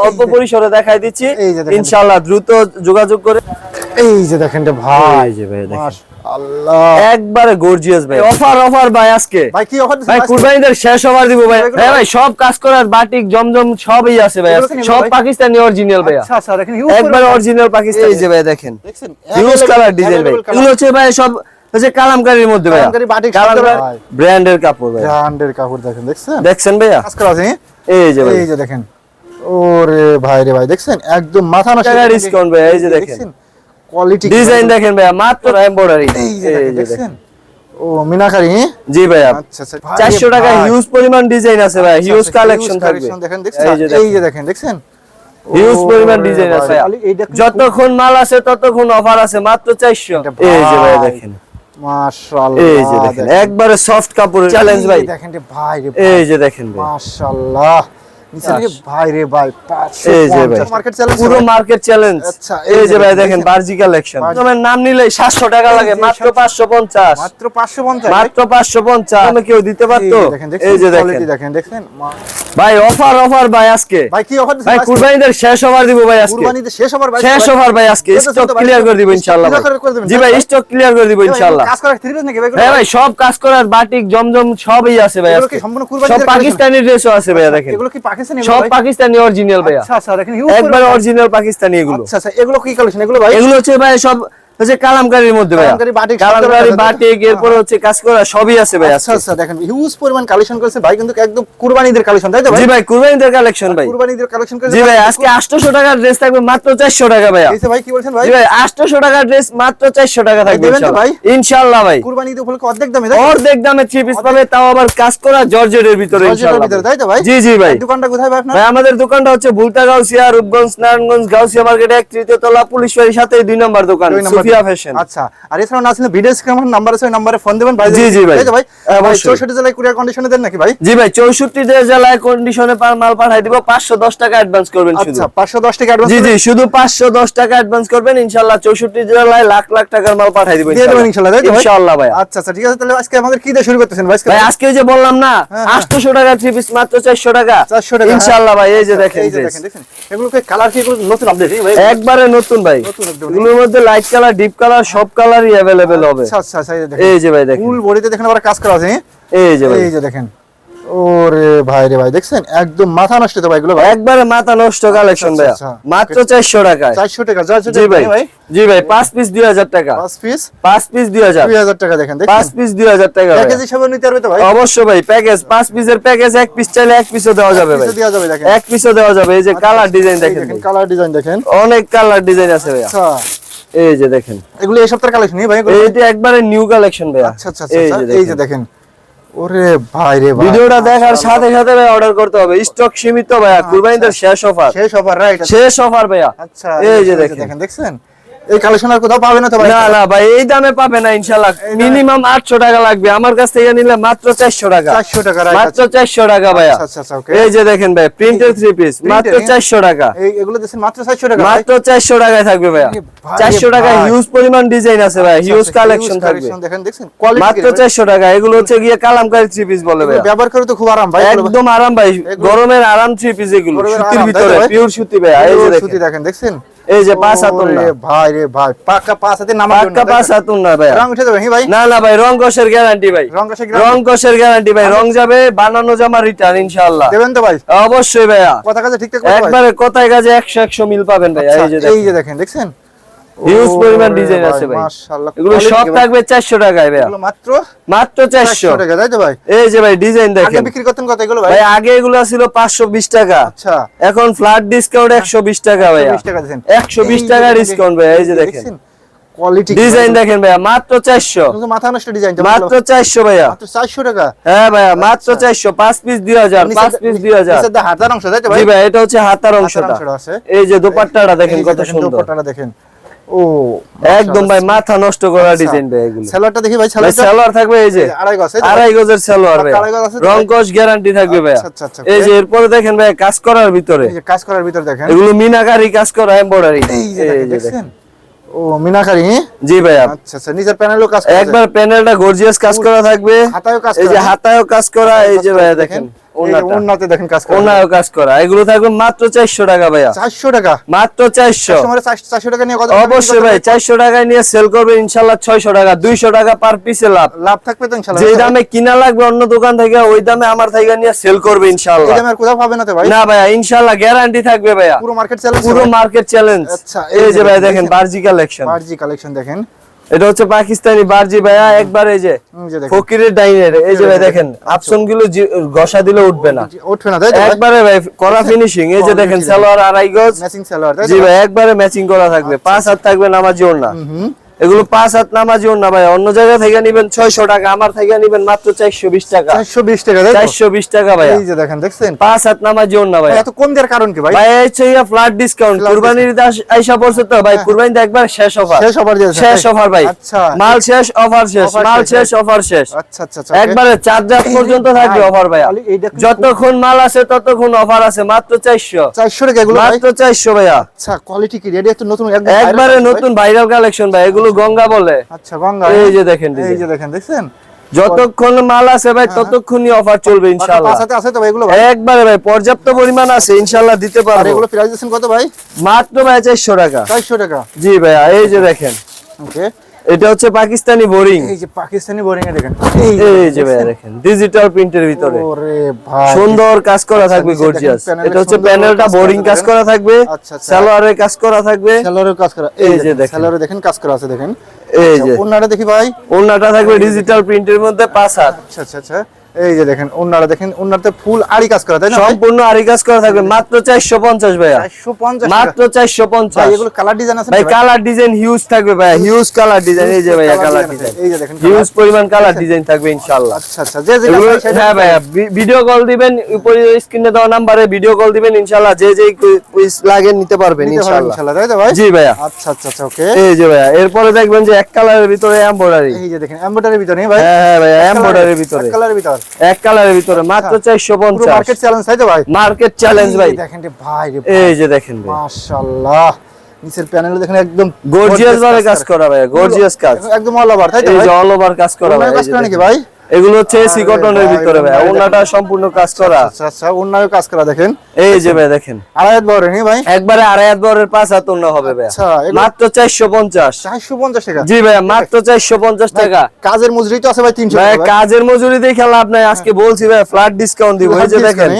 অল্প পরিসরে দেখাই দিচ্ছি ইনশাআল্লাহ দ্রুত যোগাযোগ করে। এই যে দেখেন রে ভাই, এই যে ভাই দেখেন মাশাআল্লাহ একবারে গর্জিয়াস ভাই। অফার ভাই আজকে ভাই কি অফার দিছেন ভাই? কুরবানিদের শেষ অফার দিব ভাই। হ্যাঁ ভাই সব কাজ করার বাটিক জমজম সবই আছে ভাই, সব পাকিস্তানি অরিজিনাল ভাই। আচ্ছা আচ্ছা দেখেন একবারে অরিজিনাল পাকিস্তানি। এই যে ভাই দেখেন হিউজ কালার ডিজাইন ভাই, এগুলো হচ্ছে ভাই সব হচ্ছে কালামকারীর মধ্যে ভাই, ব্র্যান্ডের কাপড় ভাই, ব্র্যান্ডের কাপড় দেখেন, দেখছেন ভাইয়া কাজ করা আছে। এই যে ভাই, এই যে দেখেন ওরে ভাই রে ভাই, দেখছেন একদম মাথা নষ্ট টাকা ডিসকাউন্ট ভাই। এই যে দেখেন কোয়ালিটি ডিজাইন দেখেন ভাইয়া, মাত্র এমব্রয়ডারি। এই যে দেখেন ও মিনাকারি। জি ভাইয়া আচ্ছা আচ্ছা 400 টাকা হিউজ পরিমাণ ডিজাইন আছে ভাই, হিউজ কালেকশন থাকবে। দেখেন দেখছেন এই যে দেখেন হিউজ পরিমাণ ডিজাইন আছে, যতক্ষণ মাল আছে ততক্ষণ অফার আছে, মাত্র 400। এই যে ভাই দেখেন মাশাআল্লাহ, এই যে দেখেন একবারে সফট কাপড়ের চ্যালেঞ্জ ভাই। দেখেন রে ভাই রে, এই যে দেখেন ভাই মাশাআল্লাহ নিচে রে ভাই রে ভাই, এই যে ভাই মার্কেট চ্যালেঞ্জ, পুরো মার্কেট চ্যালেঞ্জ। আচ্ছা এই যে ভাই দেখেন বারজি কালেকশন, তোমার নাম নিলে 700 টাকা লাগে, মাত্র 550, মাত্র 550, মাত্র 550 আমি কেউ দিতে পারতো। এই যে দেখেন দেখেন ভাই অফার ভাই আজকে। ভাই কি অফার দিছেন ভাই? কুরবানিদের শেষ অফার দিব ভাই আজকে, কুরবানিতে শেষ অফার ভাই, শেষ অফার ভাই আজকে। স্টক ক্লিয়ার করে দিব ইনশাআল্লাহ ভাই। জি ভাই স্টক ক্লিয়ার করে দিব ইনশাআল্লাহ। কাজ করা থ্রি পিস নাকি ভাই? হ্যাঁ ভাই সব কাজ করার বাটিক জমজম সবই আছে ভাই এগুলো আজকে, কি সম্পূর্ণ কুরবানি সব পাকিস্তানি ড্রেসও আছে ভাই দেখেন। এগুলো কি পাকিস্তানি সব ভাই? পাকিস্তানি অরিজিনাল ভাই। আচ্ছা আচ্ছা দেখেন একবার অরিজিনাল পাকিস্তানি এগুলো। আচ্ছা আচ্ছা এগুলো কি কালেকশন এগুলো ভাই? এগুলো হচ্ছে ভাই সব হচ্ছে কালামকারীর মধ্যে ভাই, কালামকারী বাটিক এরপর হচ্ছে কাজ করা সবই আছে ভাই। আচ্ছা আচ্ছা দেখেন হিউজ পরিমাণ কালেকশন করেছে ভাই, কিন্তু একদম কুরবানিদের কালেকশন তাই তো ভাই? জি ভাই কুরবানিদের কালেকশন ভাই, কুরবানিদের কালেকশন করেছে। জি ভাই আজকে 800 টাকার ড্রেস থাকবে মাত্র 400 টাকা ভাই। এই ভাই কি বলছেন ভাই? জি ভাই 800 টাকার ড্রেস মাত্র 400 টাকা থাকবে ইনশাআল্লাহ ভাই। ইনশাআল্লাহ ভাই কুরবানি ঈদ উপলক্ষে অর্ধেক দামে থ্রি পিস পাবে, তাও আবার কাজ করা জর্জেটের ভিতরে ইনশাআল্লাহ তাই তো ভাই? জি জি ভাই। দোকানটা কোথায় ভাই আপনার? ভাই আমাদের দোকানটা হচ্ছে ভুলতা গাউসিয়া, রূপগঞ্জ, নারায়ণগঞ্জ, গাউসিয়া মার্কেট 1 তলা, পুলিশ বাড়ির সাথে 2 নম্বর দোকান সুফিয়া ফ্যাশন। আচ্ছা আর এছাড়াও না আসলে ভিডিও স্ক্রিনে নাম্বার আছে, ওই নম্বরে ফোন দিবেন ভাই। জি জি ভাই তাই তো ভাই? ভাই অবশ্যই। 64 জেলায় কুরিয়ার কন্ডিশনে দেন নাকি ভাই? জি ভাই 64 জেলায় কন্ডিশনে মাল পাঠাই দিব, 510 টাকা অ্যাডভান্স করবেন শুধু। আচ্ছা 510 টাকা অ্যাডভান্স? জি জি শুধু 510 টাকা অ্যাডভান্স করবেন ইনশাআল্লাহ। 64 জেলায় লাখ লাখ টাকার মাল পাঠাই দিব ইনশাআল্লাহ। তাই তো ভাই? ইনশাআল্লাহ ভাই। আচ্ছা আচ্ছা ঠিক আছে, তাহলে আজকে আমাদের কি দিয়ে শুরু করতেছেন ভাই? ভাই আজকে যে বললাম না 800 টাকা থ্রি পিস মাত্র 400 টাকা 400 টাকা ইনশাআল্লাহ ভাই। এই যে দেখেন এই যে দেখেন এগুলো কি কালার কি এগুলো নতুন আপডেট ভাই? একবারে নতুন ভাই, এগুলোর মধ্যে লাইট কালার ডিপ কালার সব কালারই अवेलेबल হবে। আচ্ছা আচ্ছা এই যে ভাই দেখেন ফুল বডিতে দেখেন আবার কাজ করা আছে। এই যে ভাই এই যে দেখেন ওরে ভাই রে ভাই, দেখছেন একদম মাথা নষ্ট তো ভাই এগুলো ভাই, একবারে মাথা নষ্ট কালেকশন ভাই, মাত্র 400 টাকায়। 400 টাকা। জি ভাই জি ভাই 5 পিস 2000 টাকা, 5 পিস 2000 টাকা দেখেন 5 পিস 2000 টাকা। প্যাকেজ হিসাবে নিতে পারবে তো ভাই? অবশ্যই ভাই প্যাকেজ 5 পিসের প্যাকেজ, এক পিস চাইলে এক পিসও দেওয়া যাবে ভাই, দেওয়া যাবে দেখেন, এক পিসও দেওয়া যাবে। এই যে কালার ডিজাইন দেখেন, কালার ডিজাইন দেখেন অনেক কালার ডিজাইন আছে ভাই। আচ্ছা এই যে দেখেন এগুলো এই সপ্তাহের কালেকশন ভাই? এইটা একবারে নিউ কালেকশন ভাই। আচ্ছা আচ্ছা এই যে দেখেন ওরে ভাই রে ভাই, ভিডিওটা দেখার সাথে সাথে ভাই অর্ডার করতে হবে, স্টক সীমিত ভাইয়া, কুরবানিদের শেষ অফার, শেষ অফার রাইট, শেষ অফার ভাইয়া। আচ্ছা এই যে দেখেন দেখছেন এই কালেকশন আর কোথাও পাবে না তো ভাই? না না ভাই এই দামে পাবে না ইনশাআল্লাহ, মিনিমাম 800 টাকা লাগবে। আমার কাছ থেকে নিলে মাত্র 400 টাকা, 400 টাকা মাত্র 400 টাকা ভাইয়া। আচ্ছা আচ্ছা ওকে। এই যে দেখেন ভাই প্রিন্টেড থ্রি পিস মাত্র 400 টাকা, এগুলো দিচ্ছেন মাত্র 400 টাকা, মাত্র 400 টাকায় থাকবে ভাইয়া। 400 টাকা হিউজ পরিমাণ ডিজাইন আছে ভাই, হিউজ কালেকশন থাকবে, দেখেন দেখছেন কোয়ালিটি মাত্র 400 টাকা। এগুলো হচ্ছে গিয়ে কালামকারী থ্রি পিস বলে ভাই, ব্যবহার করে তো খুব আরাম ভাই, একদম আরাম ভাই, গরমের আরাম থ্রি পিস এগুলো, সুতির ভিতরে পিওর সুতি ভাই। এই যে সুতি দেখেন দেখছেন এই যে 5 হাতুন না ভাই রে ভাই, পাকা 5 হাতে নামার জন্য, পাকা 5 হাতুন না ভাই, রং উঠে যাবে ভাই? না না ভাই রং কষের গ্যারান্টি ভাই, রং কষের গ্যারান্টি ভাই, রং যাবে বানানো জামা রিটার্ন ইনশাআল্লাহ দেবেন তো ভাই? অবশ্যই ভাইয়া, কথা কাজে ঠিকঠাক একবারে কথায় কাজে 100 মিল পাবেন ভাই। এই যে দেখেন দেখছেন হিউজ পরিমাণ ডিজাইন আছে ভাই, মাশাআল্লাহ। এগুলো সব থাকবে 400 টাকায় ভাইয়া, এগুলো মাত্র 400 টাকা তাই তো ভাই? এই যে ভাই ডিজাইন দেখেন, আগে বিক্রি করতেন কত এগুলো ভাই? ভাই আগে এগুলো ছিল 520 টাকা, আচ্ছা এখন ফ্ল্যাট ডিসকাউন্ট 120 টাকা ভাইয়া, 20 টাকা দিবেন, 120 টাকা ডিসকাউন্ট ভাই। এই যে দেখেন কোয়ালিটি ডিজাইন দেখেন ভাইয়া, মাত্র 400, কিন্তু মাথা নষ্ট ডিজাইন, মাত্র 400 ভাইয়া, মাত্র 400 টাকা। হ্যাঁ ভাইয়া মাত্র 400, 5 পিস 2000, 5 পিস 2000। নিচের হাতার অংশ তাই তো ভাই? জি ভাই এটা হচ্ছে হাতার অংশটা। এই যে দোপাট্টাটা দেখেন কত সুন্দর, দোপাট্টাটা দেখেন ও একদম ভাই মাথা নষ্ট করা ডিজাইন ভাই। এগুলো সেলোয়ারটা দেখি ভাই, সেলোয়ার থাকবে এই যে আড়াই গজের সেলোয়ার ভাই, রং কস গ্যারান্টি থাকবে ভাই। এই যে এরপরে দেখেন ভাই কাজ করার ভিতরে, এই যে কাজ করার ভিতরে দেখেন এগুলো মিনাকারি কাজ করা এমব্রয়ডারি। এই যে দেখেন ও মিনাকারি। জি ভাইয়া আচ্ছা আচ্ছা নিচের প্যানেলও কাজ করা, একবার প্যানেলটা গর্জিয়াস কাজ করা থাকবে, হাতায়ও কাজ করা, এই যে হাতায়ও কাজ করা। এই যে ভাইয়া দেখেন ওন্নাতে দেখেন কাজ করা, ওন্নায়ও কাজ করা, এগুলো থাকবে মাত্র 400 টাকা ভাইয়া। 400 টাকা মাত্র 400। কাস্টমার 400 টাকা নিয়ে কত অবশ্যই ভাই 400 টাকায় নিয়ে সেল করবে ইনশাআল্লাহ 600 টাকা, 200 টাকা পার পিসে লাভ। লাভ থাকবে তো ইনশাআল্লাহ। যে দামে কিনা লাগবে অন্য দোকান থেকে ওই দামে আমার থেকে নিয়ে সেল করবে ইনশাআল্লাহ। এই দামে আর কোথাও পাবে না তো ভাই? না ভাইয়া ইনশাআল্লাহ গ্যারান্টি থাকবে ভাইয়া, পুরো মার্কেট চ্যালেঞ্জ, পুরো মার্কেট চ্যালেঞ্জ। আচ্ছা এই যে ভাই দেখেন বারজি কালেকশন, বারজি কালেকশন দেখেন, এটা হচ্ছে পাকিস্তানি বারজি ভাইয়া, একবার এই যে যে দেখেন ফকিরের ডাইনের, এই যে ভাই দেখেন আপসন গুলো ঘষা দিলে উঠবে না, উঠবে না তাই তো? একবারে ভাই করা ফিনিশিং। এই যে দেখেন সালোয়ার আড়াই গজ ম্যাচিং সালোয়ার তাই তো? জি ভাই একবারে ম্যাচিং করা থাকবে, 5 হাত থাকবে নামাজি ওড়না। এগুলো 5 হাত নামাজি ওড়না ভাই, অন্য জায়গা থেকে নিবেন 600 টাকা, আমার থেকে নিবেন মাত্র 420 টাকা। 420 টাকা তাই তো? 420 টাকা ভাই। এই যে দেখেন দেখছেন 5 হাত নামাজি ওড়না ভাই। এত কম দেওয়ার কারণ কি ভাই? ভাই হচ্ছে ফ্ল্যাট ডিসকাউন্ট, কুরবানির ঈদ আইসা পড়ছে তো ভাই, কুরবানিতে একবার শেষ অফার, শেষ অফার দিয়েছে, শেষ অফার ভাই। আচ্ছা মাল শেষ অফার শেষ, মাল শেষ অফার শেষ। আচ্ছা আচ্ছা আচ্ছা একবারে 4 রাত পর্যন্ত থাকবে অফার ভাইয়া, যতক্ষণ মাল আছে ততক্ষণ অফার আছে। মাত্র 400 টাকা এগুলো ভাই? মাত্র 400 ভাইয়া। আচ্ছা কোয়ালিটি কি রেডি? একটু নতুন একদম একবারে নতুন ভাইরাল কালেকশন ভাই, এগুলো গঙ্গা বলে। আচ্ছা গঙ্গা, এই যে দেখেন, এই যে দেখেন দেখছেন যতক্ষণ মাল আছে ভাই ততক্ষণই অফার চলবে ইনশাআল্লাহ। পাঁচ হাতে আছে তো ভাই এগুলো ভাই? একবারে ভাই পর্যাপ্ত পরিমাণ আছে ইনশাআল্লাহ দিতে আর পারবো। এগুলো প্রাইস দিচ্ছেন কত ভাই? মাত্র ভাই 400 টাকা। 400 টাকা জি ভাইয়া এই যে দেখেন, ওকে। এটা হচ্ছে পাকিস্তানি বোরিং, এই যে পাকিস্তানি বোরিং এ দেখেন, এই যে ভাইয়া দেখেন ডিজিটাল প্রিন্টের ভিতরে ওরে ভাই সুন্দর কাজ করা থাকবে, গর্জিয়াস। এটা হচ্ছে প্যানেলটা বোরিং কাজ করা থাকবে, আচ্ছা আচ্ছা সালোয়ারের কাজ করা থাকবে, সেলরের কাজ করা, এই এই যে যে দেখেন। সেলরে দেখেন কাজ করা আছে দেখেন। এই যে ওন্নাটা দেখি ভাই, ওন্নাটা থাকবে ডিজিটাল প্রিন্টের মধ্যে 5 হাত। আচ্ছা আচ্ছা আচ্ছা এই যে দেখেন ওন্নাটা দেখেন, ওন্নাতে ফুল আড়ি কাজ করা তাই না? সম্পূর্ণ আরি কাজ করা থাকবে মাত্র 450 ভাইয়া, 450 মাত্র ভাই 450। এগুলো কালার ডিজাইন আছে ভাই কালার ডিজাইন হিউজ থাকবে ভাই, হিউজ কালার ডিজাইন। এই যে ভাইয়া কালার ডিজাইন, এই যে দেখেন হিউজ পরিমাণ কালার ডিজাইন থাকবে ইনশাআল্লাহ। আচ্ছা আচ্ছা যে যে এগুলো হ্যাঁ ভাইয়া ভিডিও কল দিবেন, উপরে স্ক্রিনে দেওয়া নম্বরে ভিডিও কল দিবেন ইনশাআল্লাহ, যে যে কুইজ লাগে নিতে পারবেন ইনশাআল্লাহ। ইনশাআল্লাহ তাই তো ভাই? জি ভাইয়া। আচ্ছা আচ্ছা আচ্ছা ওকে। এই যে ভাইয়া এরপরে দেখবেন যে এক কালারের ভিতরে এমব্রয়ডারি, এই যে দেখেন এমব্রয়ডারির ভিতরে ভাই? হ্যাঁ হ্যাঁ ভাইয়া এমব্রয়ডারির ভিতরে, এক কালারের ভিতর, এক কালারের ভিতরে মাত্র পুরো 450। মার্কেট চ্যালেঞ্জ তাই তো ভাই? মার্কেট চ্যালেঞ্জ ভাই। দেখেন রে ভাই রে এই যে দেখেন ভাই মাশাআল্লাহ, নিচের প্যানেলে দেখেন একদম গর্জিয়াস ভাবে কাজ করা ভাই, গর্জিয়াস কাজ একদম অল ওভার তাই তো এই ভাই? যে অল ওভার কাজ করা ভাই। কাজ করা নাকি ভাই? এগুলো হচ্ছে এসি কটনের ভিতরে ভাই, ওন্নাটা সম্পূর্ণ কাজ করা। আচ্ছা আচ্ছা ওন্নারও কাজ করা দেখেন, এই যে ভাই দেখেন আড়াই বড় নেই ভাই? একবারে আড়াই হাত বরের 5 হাত ওন্না হবে ভাই, আচ্ছা এগুলো মাত্র 450। 450 টাকা? জি ভাই মাত্র 450 টাকা। কাজের মজুরি তো আছে ভাই 300 ভাই টাকা ভাই। কাজের মজুরি দেখে লাভ নাই, আজকে বলছি ভাই ফ্ল্যাট ডিসকাউন্ট দিব। এই যে দেখেন,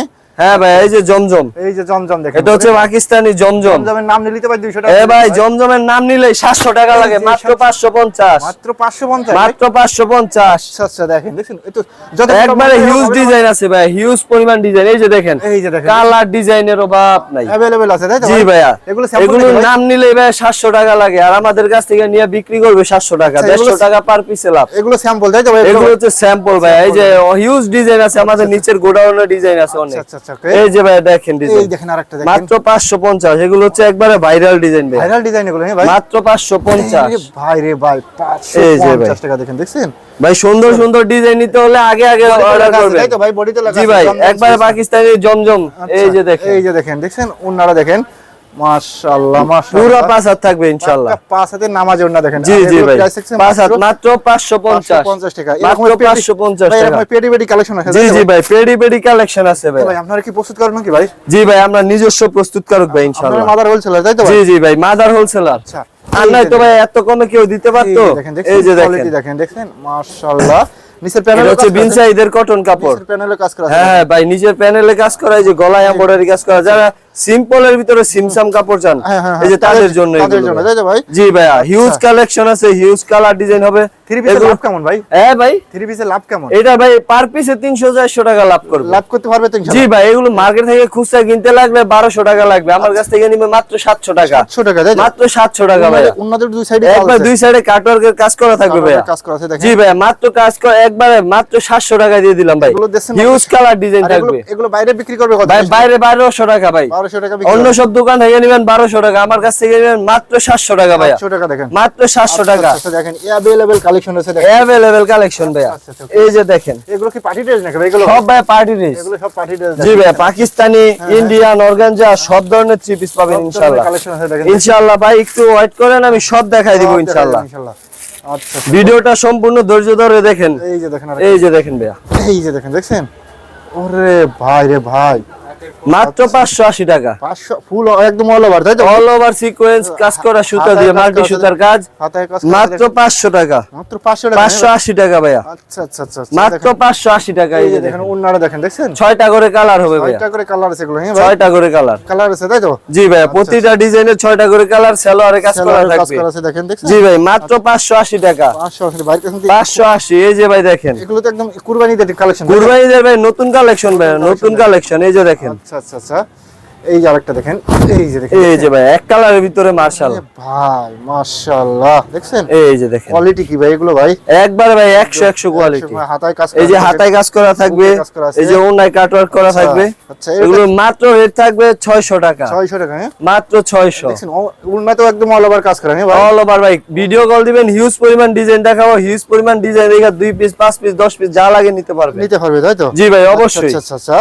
হ্যাঁ ভাই এই যে জমজম, এই যে জমজম দেখেন, এটা হচ্ছে পাকিস্তানি জমজম। জমজমের নাম নিলে তো ভাই 200 টাকা। এ ভাই জমজমের নাম নিলে 700 টাকা লাগে, মাত্র 550। মাত্র 550 মাত্র 550। আচ্ছা আচ্ছা দেখেন দেখছেন এই তো যত একবারে হিউজ ডিজাইন আছে ভাই, হিউজ পরিমাণ ডিজাইন। এই যে দেখেন এই যে দেখেন কালার ডিজাইনের অভাব নাই, अवेलेबल আছে তাই তো জি ভাইয়া। এগুলো স্যাম্পল এগুলোর নাম নিলে ভাই 700 টাকা লাগে, আর আমাদের কাছ থেকে নিয়ে বিক্রি করবে 700 টাকা, 150 টাকা পার পিসে লাভ। এগুলো স্যাম্পল তাই তো ভাই? এগুলো হচ্ছে স্যাম্পল ভাই। এই যে হিউজ ডিজাইন আছে, আমাদের নিচের গোডাউনে ডিজাইন আছে অনেক। আচ্ছা আচ্ছা ওকে। এই যে ভাই দেখেন এই ডিজাইন দেখেন আরেকটা দেখেন মাত্র 550। এগুলো হচ্ছে একবারে ভাইরাল ডিজাইন ভাই, ভাইরাল ডিজাইন এগুলো হ্যাঁ ভাই? মাত্র 550। এই ভাই রে ভাই এই যে ভাই 550 টাকা দেখেন দেখছেন ভাই। সুন্দর সুন্দর ডিজাইন নিতে হলে আগে আগে অর্ডার করবেন তাই তো ভাই? বডিতে লাগা জি ভাই, একবারে পাকিস্তানি জমজম। এই যে দেখেন, এই যে দেখেন দেখছেন ওন্নারা দেখেন মাশাআল্লাহ মাশাআল্লাহ, 5 হাত থাকবে ইনশাআল্লাহ। পাঁচ হাতে নামাজ ওন্না দেখেন। জি জি ভাই 5 হাত মাত্র মাত্র 550 টাকা। মাত্র 550 ভাই টাকা। এরকম পেডি পেডি কালেকশন আছে জি জি ভাই পেডি পেডি কালেকশন আছে ভাই। ভাই আপনারা কি প্রস্তুত করেন নাকি ভাই? জি ভাই আমরা নিজস্ব প্রস্তুতকারক ভাই আপনারা ইনশাআল্লাহ। মাদার হোলসেলার তাই তো ভাই? জি জি ভাই মাদার হোলসেলার। আচ্ছা আর নাই তো ভাই এত কমে কেউ দিতে পারতো। এই যে দেখেন কোয়ালিটি দেখেন দেখছেন মাশাআল্লাহ, নিচের এটা প্যানেলে হচ্ছে বিন সাইদের কটন কাপড়। নিচের প্যানেলে কাজ করা আছে। হ্যাঁ হ্যাঁ ভাই নিজের প্যানেলে কাজ করা, এই যে গলায় এমব্রয়ডারি কাজ করা। যারা সিম্পলের ভিতরে সিমসাম কাপড় চান হ্যাঁ, হ্যাঁ, এই যে তাদের জন্য তাদের এগুলো জন্য ভাই। তাই তো ভাই? জি ভাইয়া হিউজ কালেকশন আছে, হিউজ কালার ডিজাইন হবে। থ্রি পিসের লাভ কেমন ভাই? হ্যাঁ ভাই থ্রি পিসের লাভ কেমন? এটা ভাই পার পিসে 300-400 টাকা লাভ করবে। লাভ করতে পারবে তো জি ইনশাআল্লাহ? ভাই এগুলো মার্কেট থেকে খুচরা কিনতে লাগবে 1200 টাকা লাগবে, আমার কাছ থেকে নিবে মাত্র 700 টাকা। 700 টাকা তাই তো? মাত্র 700 টাকা ভাইয়া। উন্নদের দুই সাইডে একবার দুই সাইডে কাটওয়ার্কের কাজ করা থাকবে ভাইয়া। কাজ করা আছে দেখেন। জি ভাইয়া মাত্র কাজ করে একবারে মাত্র 700 টাকা দিয়ে দিলাম ভাই। এগুলো দেখছেন হিউজ কালার ডিজাইন আর থাকবে এগুলো বাইরে বিক্রি করবে কত? ভাই, বাইরে 1200 টাকা ভাই। 1200 টাকা বিক্রি অন্য করবে। সব দোকান থেকে নেবেন 1200 টাকা, আমার কাছ থেকে নেবেন মাত্র 700 টাকা ভাইয়া। 700 টাকা দেখেন, মাত্র 700 টাকা। আচ্ছা দেখেন अवेलेबल কালেকশন আছে দেখেন। अवेलेबल কালেকশন ভাইয়া। আচ্ছা, আচ্ছা, এই যে দেখেন এগুলো কি পার্টি ড্রেস নাকি ভাই? এগুলো সব ভাই পার্টি ড্রেস। এগুলো সব পার্টি ড্রেস। জি ভাই পাকিস্তানি, ইন্ডিয়ান, অর্গানজা সব ধরনের থ্রি পিস পাবেন ইনশাআল্লাহ। কালেকশন আছে দেখেন। ইনশাআল্লাহ ভাই একটু ওয়েট করেন, আমি সব দেখাই দিব ইনশাআল্লাহ। ইনশাআল্লাহ। আচ্ছা ভিডিওটা সম্পূর্ণ ধৈর্য ধরে দেখেন। এই যে দেখেন এই যে দেখেন ভাইয়া, এই যে দেখেন দেখছেন ওরে ভাই রে ভাই, মাত্র 580 টাকা। 500 ফুল একদম অল ওভার, তাই তো? অল ওভার সিকোয়েন্স কাজ করা সুতা দিয়ে, মাল্টি সুতার কাজ, হাতায় কাজ মাত্র 500 টাকা। মাত্র 500 টাকা, 580 টাকা ভাইয়া। আচ্ছা আচ্ছা আচ্ছা, মাত্র 580 টাকা। এই যে দেখেন ওন্নাটা দেখেন, দেখছেন 6টা করে কালার হবে ভাইয়া, 6টা করে কালার আছে এগুলো। হ্যাঁ ভাই, 6টা করে কালার কালার আছে, তাই তো? জি ভাইয়া, প্রতিটা ডিজাইনের 6টা করে কালার, সালোয়ারে কাজ করা কাজ থাকবে। করা আছে দেখেন, দেখছেন? জি ভাই, মাত্র 580 টাকা। 580 ভাই, কাছে 580। এই যে ভাই দেখেন, এগুলো তো একদম কুরবানিদের কালেকশন, কুরবানিদের ভাই নতুন কালেকশন ভাই, নতুন কালেকশন। এই যে দেখেন, আচ্ছা আচ্ছা আচ্ছা, এই যে আরেকটা দেখেন, এই যে দেখেন, এই যে ভাই এক কালারের ভিতরে মাশাআল্লাহ ভাই মাশাআল্লাহ, দেখছেন এই যে দেখেন, কোয়ালিটি কি ভাই এগুলো ভাই? একবার ভাই 100 কোয়ালিটি। হাতায় কাজ এই যে করা আছে, হাতায় কাজ করা থাকবে, কাজ করা আছে। এই যে ওনায় কাটওয়ার্ক করা আচ্ছা, থাকবে। আচ্ছা, এগুলো মাত্র রেট থাকবে 600 টাকা। 600 টাকা। হ্যাঁ, মাত্র 600। দেখছেন উন্না তো একদম অল ওভার কাজ করা। হ্যাঁ ভাই, অল ওভার ভাই, ভিডিও কল দিবেন, হিউজ পরিমাণ ডিজাইন দেখাবো, হিউজ পরিমাণ ডিজাইন দেখা 2 পিস 5 পিস 10 পিস যা লাগে নিতে পারবে। নিতে পারবে, তাই তো? জি ভাই অবশ্যই, আচ্ছা আচ্ছা আচ্ছা,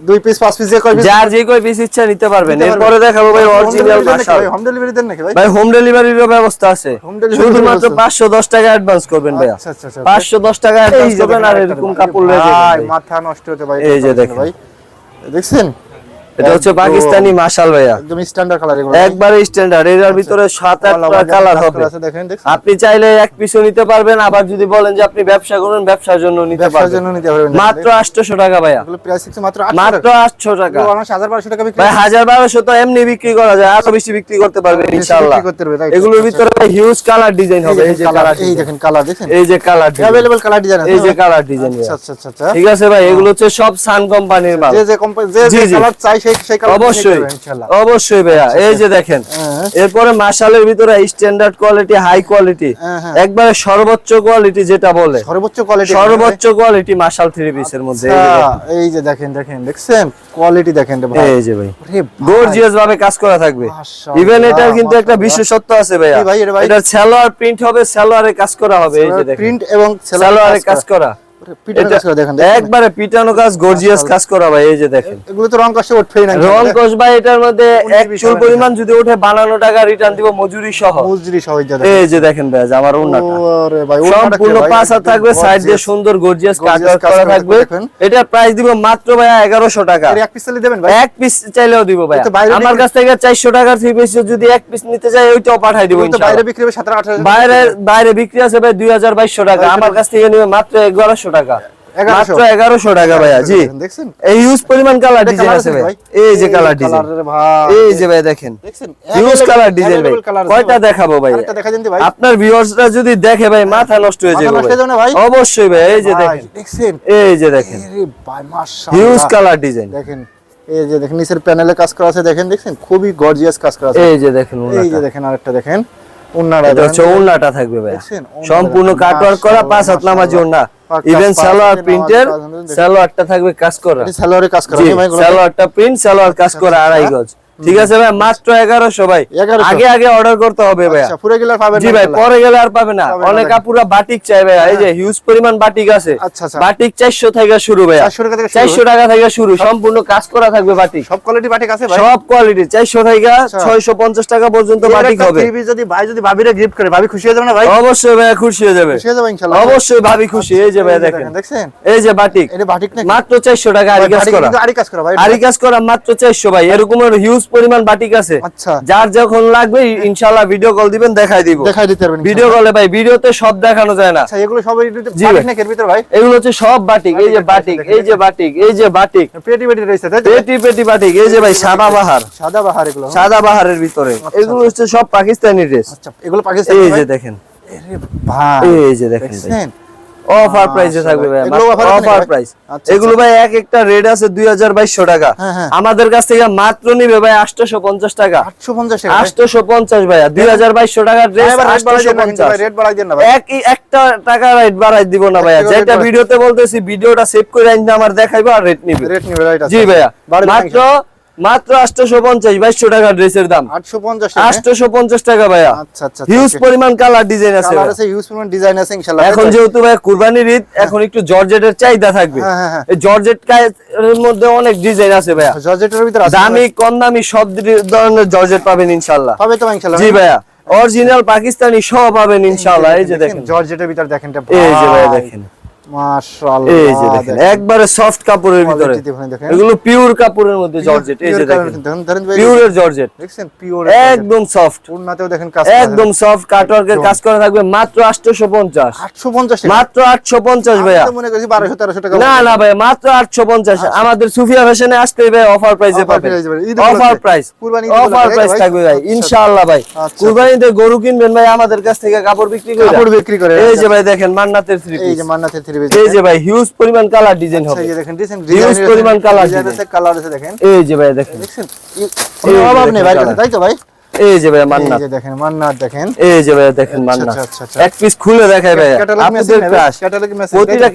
2 পিস 5 পিস যে কয় পিস যার যে কয় পিস ইচ্ছা নিতে পারবেন। এরপরে দেখাবো ভাই অরিজিনাল মাশাল। হোম ডেলিভারি দেন নাকি ভাই? ভাই হোম ডেলিভারিরও ব্যবস্থা আছে, Home delivery শুধুমাত্র ব্যবস্থা। 510 টাকা অ্যাডভান্স করবেন ভাইয়া। আচ্ছা আচ্ছা আচ্ছা, 510 টাকা অ্যাডভান্স করবেন আর এরকম কাপড় লয়ে ভাই যাবেন ভাই। মাথা নষ্ট হতে ভাই। এই যে দেখেন। ভাই, দেখছেন এটা হচ্ছে পাকিস্তানি মাশাল ভাইয়া, একদম স্ট্যান্ডার্ড কালার এগুলো। একবারে স্ট্যান্ডার্ড। এর ভিতরে 7-8টা কালার হবে। দেখেন, দেখছেন আপনি চাইলে এক পিসও নিতে পারবেন, আবার যদি বলেন যে আপনি ব্যবসা করুন, ব্যবসার জন্য নিতে ব্যবসার পারবেন। জন্য নিতে পারবেন। মাত্র 800 টাকা ভাইয়া, এগুলো প্রাইস মাত্র 800 মাত্র টাকা। 800 টাকা। এগুলো আমার 1200 টাকা বিক্রি। ভাই 1200 তো এমনি বিক্রি করা যায়, আরো বেশি বিক্রি করতে পারবেন ইনশাআল্লাহ। বিক্রি করতে পারবে, right? এগুলোর ভিতরে হিউজ কালার ডিজাইন হবে। এই যে কালার, এই দেখেন কালার, দেখেন এই যে colour design, available colour design আছে। এই যে কালার ডিজাইন। আচ্ছা আচ্ছা আচ্ছা আচ্ছা, ঠিক আছে ভাই, এগুলো হচ্ছে সব সান কোম্পানির মাল। যে যে কোম্পানি যে জি, যে জি। কালার চাই সেই কালার অবশ্যই ইনশাআল্লাহ। অবশ্যই ভাইয়া। এই যে দেখেন, হ্যাঁ। এরপরে মাশালের ভিতরে স্ট্যান্ডার্ড কোয়ালিটি, হাই কোয়ালিটি, হ্যাঁ, হ্যাঁ। একবারে সর্বোচ্চ কোয়ালিটি যেটা বলে, সর্বোচ্চ কোয়ালিটি, সর্বোচ্চ কোয়ালিটি মাশাল 3 পিসের মধ্যে। এই যে দেখেন, এই যে দেখেন, দেখেন দেখছেন কোয়ালিটি দেখেন রে ভাই। এই যে ভাই আরে ভাই, গর্জিয়াস ভাবে কাজ করা থাকবে। মাশাআল্লাহ, ইভেন এটার কিন্তু একটা মাশাআল্লাহ। বিশেষত্ব আছে ভাইয়া, কি ভাই এটা ভাই? এটার সালোয়ার প্রিন্ট হবে, সালোয়ারে কাজ করা হবে। এই যে দেখেন, প্রিন্ট এবং সালোয়ারে কাজ করা, পিটানো কাজ করা দেখেন, একবারে পিটানো কাজ, গর্জিয়াস কাজ করা ভাই। এই যে দেখেন, এগুলো তো রং কষ্ট উঠবেই না। রং কস ভাই এটার মধ্যে এক 19-20 চুল পরিমাণ যদি ওঠে, 52 টাকা রিটার্ন দিব মজুরি সহ। মজুরি সহ। এই যে দেখেন ভাই, আমার ওন্নাটা ওরে ভাই, সম্পূর্ণ পাঁচ হাত থাকবে, সাইড দিয়ে সুন্দর গর্জিয়াস কাটওয়ার্ক করা থাকবে। এটা প্রাইস দিব মাত্র ভাই 1100 টাকা। এক পিস চাইলে দেবেন ভাই? এক পিস চাইলেও দিব ভাই। তো বাইরে আমার কাছ থেকে 400 টাকার 3 পিস যদি এক পিস নিতে চাই, ওইটাও পাঠাই দিব তো বাইরে ইনশাআল্লাহ। বিক্রি হবে 17-18 বাইরে বাইরে বিক্রি আছে ভাই 2200 টাকা, আমার কাছ থেকে নিবে মাত্র 1100 টাকা। মাত্র 1100 টাকা ভাইয়া। জি, দেখছেন এই ইউজ পরিমাণ কালার ডিজাইন আছে ভাই। এই যে কালার ডিজাইন, এই যে ভাই দেখেন, দেখছেন ইউজ কালার ডিজাইন ভাই। কয়টা দেখাবো ভাই? আরেকটা দেখা দিন ভাই। আপনার ভিউয়ার্সরা যদি দেখে ভাই, মাথা নষ্ট হয়ে যাবে মাথা নষ্ট হয়ে যাবে না ভাই? অবশ্যই ভাই। এই যে ভাই, দেখেন, দেখছেন এই যে দেখেন, আরে ভাই মাশাআল্লাহ, হিউজ কালার ডিজাইন। দেখেন এই যে দেখেন নিচের প্যানেলে কাজ করা আছে, দেখেন দেখছেন খুবই গর্জিয়াস কাজ করা আছে। এই যে দেখেন, এই যে দেখেন আরেকটা দেখেন, ওন্নাটা এটা হচ্ছে ওন্নাটা থাকবে ভাই, দেখছেন? ওন্নাটা সম্পূর্ণ দেখেন, কাটওয়ার্ক করা, 5 হাত নামাজি ওন্না। ইভেন সালোয়ার প্রিন্টের, সালোয়ারটা থাকবে কাজ করা। এটা সালোয়ারে কাজ করা জি, আছে ভাই এগুলো? সালোয়ারটা প্রিন্ট, সালোয়ার কাজ করা 2.5 গজ। ঠিক আছে ভাই, মাত্র 1100 ভাই। 1100 আগে আগে অর্ডার করতে হবে ভাই। আচ্ছা, পুরো গেলে পাবেন জি না ভাই, ইনশাআল্লাহ? পরে গেলে আর পাবে না। পাবে না অনেক ভাই। আপুরা বাটিক চাই ভাই, এই যে হিউজ পরিমাণ বাটিক আছে। আচ্ছা আচ্ছা, বাটিক 400 থেকে শুরু ভাই, 400 টাকা থেকে শুরু। 400 টাকা থেকে শুরু, সম্পূর্ণ কাজ করা থাকবে বাটিক। সব কোয়ালিটি বাটিক আছে ভাই? সব কোয়ালিটি 400 থেকে 650 টাকা পর্যন্ত বাটিক হবে। টিভি যদি ভাই যদি ভাবিরে গিফট করে, ভাবি খুশি হয়ে যাবে না ভাই? অবশ্যই ভাই খুশি হয়ে যাবে, খুশি হয়ে যাবে ইনশাআল্লাহ। অবশ্যই ভাবি খুশি। এই যে ভাই দেখেন, দেখছেন এই যে বাটিক, এটা বাটিক নাকি? মাত্র 400 টাকা আরি কাজ করা। আরি কাজ করা ভাই? আরি কাজ করা মাত্র 400 ভাই। এরকম হিউজ পরিমাণ বাটিক আছে। আচ্ছা, যার যখন লাগবে ইনশাআল্লাহ ভিডিও কল দিবেন, দেখাই দিব। দেখাই দিতে পারবেন ভিডিও কলে ভাই, ভিডিওতে সব দেখানো যায় না। আচ্ছা, এগুলো সবই জি বাটিক ভাই। নাকি এর ভিতর ভাই? এগুলো হচ্ছে সব বাটিক। এই যে বাটিক, এই যে বাটিক, এই যে বাটিক, পেটি পেটি রয়েছে তাই তো? পেটি পেটি বাটিক। এই যে ভাই সাদা বাহার, সাদা বাহার এগুলো? সাদা বাহারের ভিতরে এগুলো হচ্ছে সব পাকিস্তানি ড্রেস। আচ্ছা, এগুলো পাকিস্তানি এই ভাই? যে দেখেন, আরে ভাই, এই যে দেখেন ভাই, দেখছেন? অফার প্রাইসে থাকবে ভাই, এগুলো offer আছে নাকি অফার ভাই? প্রাইস। আচ্ছা, এগুলো ভাই এক একটা রেট আছে 2200 টাকা। হ্যাঁ, হ্যাঁ। আমাদের কাছ থেকে মাত্র নিবে ভাই 850 টাকা। 850 টাকা ভাই? 850 ভাইয়া, 2200 টাকার ড্রেস ভাই, রেট বাড়াই দেন না কিন্তু ভাই, 850। রেট বাড়াই দেন না ভাই। একটা টাকা রেট বাড়াই দিব না ভাইয়া। একটা যেটা rate ভিডিওতে বলতেছি, ভিডিওটা সেভ করে আইনা আমার দেখাইবো আর রেট নিবে। রেট নিবে রাইট আছে। জি ভাইয়া, বাড়াই দেন মাত্র মাত্র 850, 2200 টাকা ড্রেসের দাম। 850 টাকা? 850 টাকা ভাইয়া। আচ্ছা আচ্ছা, হিউজ পরিমাণ কালার ডিজাইন আছে কালার ভাইয়া। আছে, ইউজ পরিমাণ ডিজাইন আছে ইনশাআল্লাহ। এখন যেহেতু ভাই কুরবানির ঈদ, এখন একটু জর্জেটের চাহিদা থাকবে। হ্যাঁ, হ্যাঁ, হ্যাঁ। এই জর্জেট এর মধ্যে অনেক ডিজাইন আছে ভাইয়া, জর্জেটের ভিতর আছে দামি কম দামি সব ধরনের জর্জেট পাবেন ইনশাআল্লাহ। পাবে তো ইনশাআল্লাহ? জি ভাইয়া, অরিজিনাল পাকিস্তানি সব পাবেন ইনশাআল্লাহ। এই যে দেখেন, জর্জেটের ভিতর দেখেন এটা এই যে ভাই ভাই, দেখেন, মাশাআল্লাহ এই যে দেখেন একবারে সফট কাপড়ের ভিতরে, Quality দেখুন, দেখেন। এগুলো পিওর কাপড়ের মধ্যে জর্জেট, এই যে দেখেন ধরেন ভাই, পিওরের জর্জেট, দেখছেন পিওর একদম সফট, পূর্ণাতেও দেখেন কাজ একদম সফট কাটওয়ার্কের কাজ করা থাকবে মাত্র 850, 850 টাকা। মাত্র 850 ভাইয়া। আমি তো মনে করছি 1200 1300 টাকা। না না ভাই, মাত্র 850। আমাদের সুফিয়া ফ্যাশনে আসলে ভাই অফার প্রাইসে Offer পাবেন, price পাবেন। ঈদ অফার উপলক্ষে। প্রাইস, কুরবানি ঈদ অফার উপলক্ষে, প্রাইস ভাই? থাকবে ভাই আচ্ছা। ইনশাআল্লাহ ভাই। আচ্ছা। কুরবানিতে গরু কিনবেন ভাই আমাদের কাছ থেকে কাপড় বিক্রি করে, কাপড় বিক্রি করে। এই যে ভাই দেখেন মান্নাতের থ্রি এই পিস, যে মান্নাতের 3 পিস। এই যে ভাই হিউজ পরিমাণ কালার ডিজাইন আচ্ছা, হবে, এই যে দেখেন Huge পরিমাণ colour ডিজাইন আছে, কালার আছে দেখেন। এই যে ভাই দেখেন, দেখছেন এই যে অভাব নেই দেখেন ভাই কাছে, colour। তাই তো ভাই? এই যে ভাই এই মান্নাত, যে দেখেন মান্নাত দেখেন। এই যে ভাই দেখেন মান্নাত, আচ্ছা, আচ্ছা, আচ্ছা। এক পিস খুলে দেখায় ভাই ক্যাটালগ আপনাদের মেসিং ক্রাশ, ক্যাটালগ মেসিং। প্রতিটা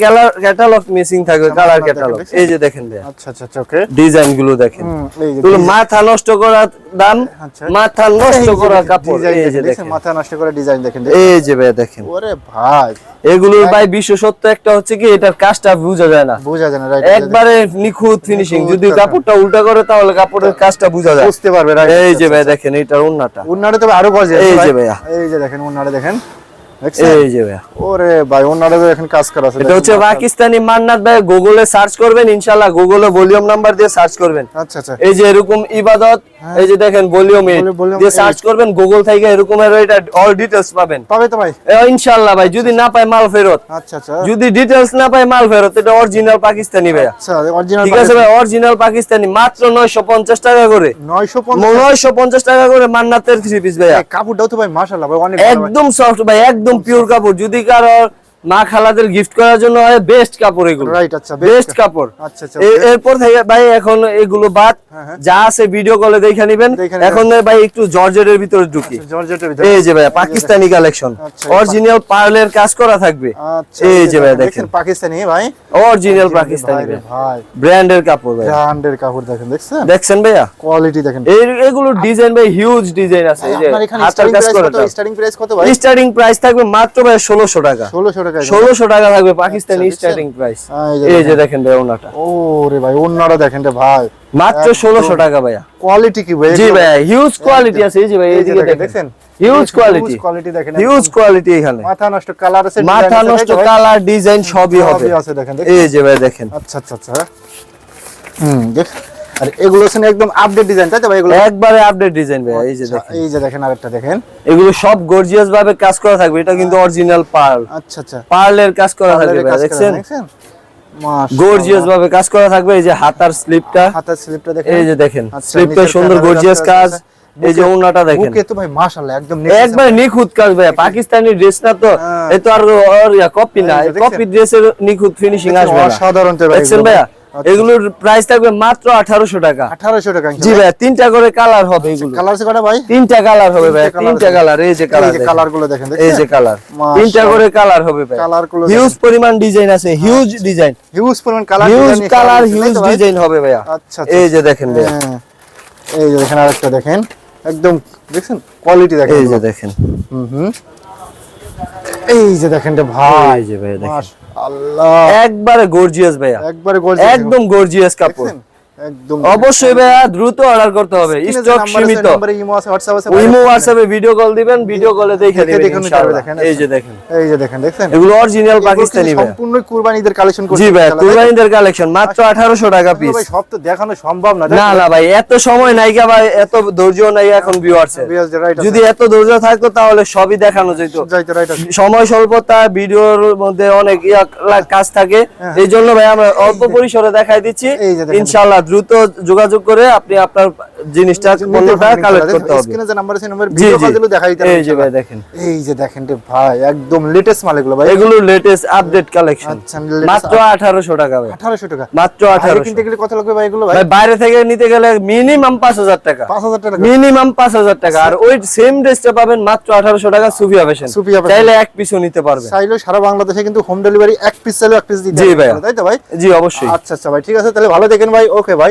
ক্যাটালগ মিসিং থাকবে, আচ্ছা, কালার মান্নাত ক্যাটালগ, দেখেন, এই যে দেখেন ভাই আচ্ছা আচ্ছা আচ্ছা, ওকে। ডিজাইন গুলো দেখেন, এই যে এগুলো মাথা নষ্ট করা দাম, আচ্ছা। মাথা নষ্ট করা কাপড়, ডিজাইন এই যে দেখেন, দেখেন, মাথা নষ্ট করে ডিজাইন দেখেন। এই যে ভাই দেখেন ওরে ভাই এগুলোর ভাই বিশেষত্ব একটা হচ্ছে কি এটার কাজটা বোঝা যায় না, বোঝা যায় না, রাইট? একবারে নিখুঁত ফিনিশিং, নিখুঁত যদি কাজ। কাপড়টা উল্টা করে তাহলে কাপড়ের কাজটা বোঝা যায়, বুঝতে পারবে, রাইট? এই যে ভাই দেখেন এটার ওন্নাটা, ওন্নাটা তবে আরো গর্জিয়াস এই ভাই। যে ভাইয়া। এই যে দেখেন ওন্নাটা দেখেন, দেখছেন? এই যে ভাই ওরে ভাই ওন্নাটা দেখেন কাজ করা আছে। এটা হচ্ছে পাকিস্তানি মান্নাত ভাই, গুগলে সার্চ করবেন ইনশাআল্লাহ, গুগলে ভলিউম নাম্বার দিয়ে সার্চ করবেন, আচ্ছা আচ্ছা। এই যে এরকম ইবাদত, এই যে দেখেন ভলিউম volume দিয়ে 8 সার্চ করবেন গুগল থেকে, এরকম এটা অল ডিটেইলস পাবেন পাবে তো ভাই? ইনশাআল্লাহ ভাই। যদি না পায় মাল ফেরত, আচ্ছা আচ্ছা যদি ডিটেইলস না পায় মাল ফেরত, এটা অরিজিনাল পাকিস্তানি ভাই, আচ্ছা, অরিজিনাল ঠিক আছে ভাই, অরিজিনাল পাকিস্তানি, মাত্র 950 টাকা করে, 950 950 টাকা করে মান্নাতের থ্রি পিস ভাইয়া, কাপড়টাও তো ভাই মাশাআল্লাহ ভাই অনেক ভালো ভাই। একদম সফট ভাই, একদম পিওর কাপড়, যদি কারো মা খালাদের গিফট করার জন্য হয় বেস্ট কাপড় এগুলো, রাইট, আচ্ছা বেস্ট কাপড়। আচ্ছা আচ্ছা, এরপর থেকে ভাই এখন এগুলো বাদ, হ্যাঁ। যা আছে ভিডিও কলে দেখে নিবেন। দেখে নিবেন। এখন ভাই একটু জর্জেটের ভিতরে ঢুকি, জর্জেটের ভিতরে। এই যে ভাই পাকিস্তানি কালেকশন, আচ্ছা, অরিজিনাল পার্লের কাজ করা থাকবে, আচ্ছা, এই যে ভাই দেখেন দেখেন পাকিস্তানি ভাই, অরিজিনাল পাকিস্তানি ভাই রে ভাই, ব্র্যান্ডের কাপড় ভাই, ব্র্যান্ডের কাপড় দেখেন, দেখছেন দেখছেন ভাইয়া কোয়ালিটি দেখেন। এগুলো ডিজাইন ভাই হিউজ ডিজাইন আছে, এই যে আপনার এখানে হাতের কাজ করা, স্টার্টিং প্রাইস কত ভাই? স্টার্টিং প্রাইস থাকবে মাত্র ভাই 1600 টাকা, 1600 টাকা। 1600 টাকা থাকবে পাকিস্তানি আচ্ছা, স্টার্টিং প্রাইস, এই এই যে দেখেন ভাই ওনাটা ওরে ভাই ওন্নাটা দেখেন রে ভাই, মাত্র 1600 টাকা ভাইয়া। কোয়ালিটি কি ভাই? জি ভাইয়া হিউজ কোয়ালিটি আছে, এই যে ভাই এই যে এইদিকে দেখেন, দেখেন দেখছেন হিউজ কোয়ালিটি, কোয়ালিটি দেখেন, হিউজ কোয়ালিটি এখানে, মাথা নষ্ট কালার আছে, মাথা design আছে, নষ্ট তাই তো ভাই? কালার ডিজাইন সবই হবে, সবই আছে দেখেন, এই যে ভাই দেখেন আচ্ছা আচ্ছা আচ্ছা, দেখ আর এগুলো হচ্ছে একদম আপডেট ডিজাইন, তাই তো ভাই? এগুলো একবারে আপডেট ডিজাইন ভাই, এই যে আচ্ছা, দেখেন এই যে দেখেন আরেকটা দেখেন, এগুলো সব গর্জিয়াস ভাবে কাজ করা থাকবে, এটা কিন্তু অরিজিনাল পার্ল, আচ্ছা আচ্ছা, পার্লের কাজ করা থাকবে কালারের ভাই, কাজ করা, দেখছেন দেখছেন? মাশাআল্লাহ, গর্জিয়াস ভাবে কাজ করা থাকবে, এই যে হাতার স্লিপটা, হাতের স্লিপটা দেখেন, এই যে দেখেন আচ্ছা, স্লিপটা নিচের সুন্দর কালারের গর্জিয়াস কাজ, এই যে ওন্নাটা দেখেন বুকে তো ভাই মাশাআল্লাহ একদম একবার নিখুঁত কাজ ভাই, পাকিস্তানি ড্রেস না তো, হ্যাঁ। এ তো আর কপি না, এই যে দেখছেন? কপি ড্রেসের নিখুঁত ফিনিশিং আসবে না, অসাধারণ তো ভাই দেখছেন এগুলো। ভাইয়া আচ্ছা, এগুলোর প্রাইস থাকবে মাত্র 1800 টাকা, 1800 টাকা। জি ভাইয়া, তিনটা করে কালার হবে এগুলো, কালার আছে কটা ভাই? তিনটা কালার হবে ভাই, তিনটা colour তিনটা আছে। কালার, এই যে এই কালার, যে কালার গুলো দেখেন, এই দেখছেন? যে কালার, মাশাআল্লাহ। তিনটা করে কালার হবে ভাই, কালার গুলো হিউজ পরিমাণ ডিজাইন আছে, হিউজ ডিজাইন, হিউজ পরিমাণ colour, huge colour, huge design হবে ভাইয়া, আচ্ছা আচ্ছা, এই যে দেখেন ভাইয়া, হ্যাঁ। এই যে দেখেন আরেকটা দেখেন, একদম দেখছেন কোয়ালিটি দেখেন, এই যে দেখেন, হুম এই যে দেখেন রে ভাই, এই যে ভাইয়া দেখেন মাশাআল্লাহ একবারে গর্জিয়াস ভাইয়া, একবারে গর্জিয়াস, একদম গর্জিয়াস কাপড়, দেখছেন? একদম অবশ্যই ভাইয়া দ্রুত অর্ডার করতে হবে, স্টক সীমিত, নম্বরে ইমো আছে, হোয়াটসঅ্যাপ আছে, ইমো হোয়াটসঅ্যাপে ভিডিও কল দিবেন, ভিডিও কলে দেখে দেখে নেবেন দেখে নিতে ইনশাআল্লাহ, পারবে, দেখেন, এই যে দেখেন এই যে দেখেন, দেখছেন? এগুলো অরিজিনাল পাকিস্তানি ভাইয়া, সম্পূর্ণ কুরবানিদের কালেকশন করতে জি ভাইয়া ইনশাআল্লাহ, কুরবানিদের কালেকশন মাত্র 1800 টাকা পিস, ভাই সব তো দেখানো সম্ভব না, না না ভাই এত সময় নাই গা ভাই, এত ধৈর্য নাই এখন ভিউয়ার্সের, যদি এত ধৈর্য থাকতো তাহলে সবই দেখানো যেত, যাইতে রাইট আছে, সময় স্বল্পতা, ভিডিওর মধ্যে অনেক কাজ থাকে, এই জন্য ভাই আমরা অল্প পরিসরে দেখাই দিচ্ছি, এই যে দেখেন। ইনশাআল্লাহ দ্রুত যোগাযোগ করে আপনি আপনার জিনিসটা পণ্যটা কালেক্ট করতে হবে, স্ক্রিনে যে নাম্বার আছে নাম্বার জি ভিডিও জি কল দিলে দেখাই দিতে এই যে ভাই দেখেন এই যে দেখেন রে ভাই একদম লেটেস্ট মাল এগুলো ভাই, এগুলো লেটেস্ট আপডেট কালেকশন, আচ্ছা, latest মাত্র 1800 টাকা ভাই, 1800 টাকা মাত্র বাইরে 1800 কিনতে গেলে কত লাগবে ভাই এগুলো ভাই? ভাই বাইরে থেকে নিতে গেলে মিনিমাম 5000 টাকা, 5000 টাকা, মিনিমাম 5000 টাকা, আর ওই সেম ড্রেসটা পাবেন মাত্র 1800 টাকা সুফিয়া ফ্যাশন, সুফিয়া ফ্যাশন। চাইলে এক পিসও নিতে পারবেন, চাইলে সারা বাংলাদেশে কিন্তু হোম ডেলিভারি এক পিস চাইলে এক পিস দিতে জি হবে, ভাই, তাই তো ভাই? জি অবশ্যই। আচ্ছা আচ্ছা ভাই ঠিক আছে, তাহলে ভালো দেখেন ভাই, ওকে ভাই।